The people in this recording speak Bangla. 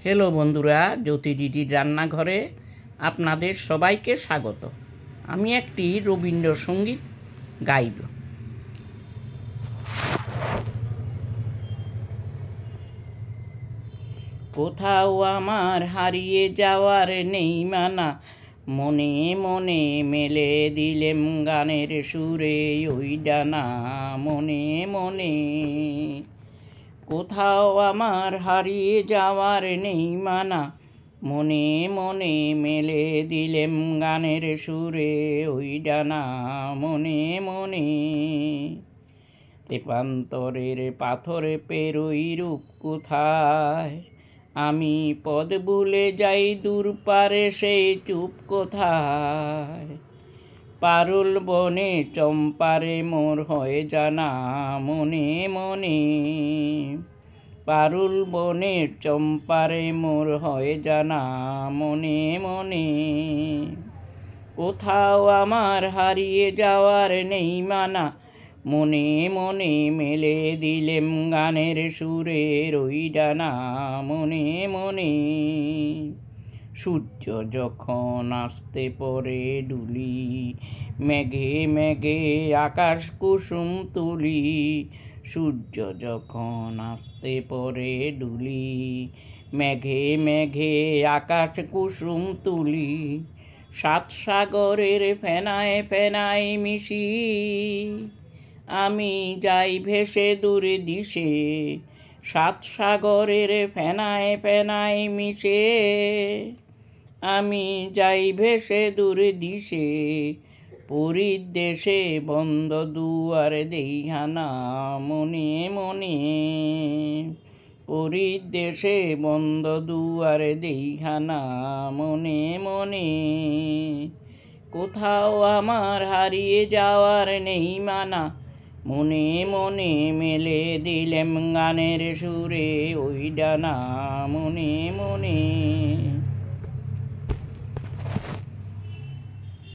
হ্যালো বন্ধুরা, জ্যোতি দিদির রান্নাঘরে আপনাদের সবাইকে স্বাগত। আমি একটি রবীন্দ্রসঙ্গীত গাইব। কোথাও আমার হারিয়ে যাওয়ার নেই মানা, মনে মনে মেলে দিলেম গানের সুরে ওই ডানা, মনে মনে। কোথাও আমার হারিয়ে যাওয়ার নেই মানা, মনে মনে মেলে দিলেম গানের সুরে ওই ডানা, মনে মনে। তেপান্তরের পাথরে পেরোই রূপ কোথায়, আমি পদ ভুলে যাই দূর পারে সেই চুপ কোথায়। পারুল বনে চম্পারে মোর হয়ে জানা, মনে মনে। পারুল বনে চম্পারে মোর হয়ে জানা, মনে মনে। কোথাও আমার হারিয়ে যাওয়ার নেই মানা, মনে মনে মেলে দিলেম গানের সুরের ওই ডানা, মনে মনে। সূর্য যখন আসতে পরে ডুলি, মেঘে মেঘে আকাশ কুসুম তুলি। সূর্য যখন আসতে পরে ডুলি, মেঘে মেঘে আকাশ কুসুম তুলি। সাত সাগরের ফেনায় ফেনায় মিশি, আমি যাই ভেসে দূরে দিশে। সাত সাগরের ফেনায় ফেনায় মিশে, আমি যাই ভেসে দূরে দিশে। পুরীর দেশে বন্ধ দুয়ার দেইহানা, মনে মনে। পুরীর দেশে বন্ধ দুয়ার দেইহানা, মনে মনে। কোথাও আমার হারিয়ে যাওয়ার নেই মানা, মনে মনে মেলে দিলেম গানের সুরে ওই ডানা, মনে মনে।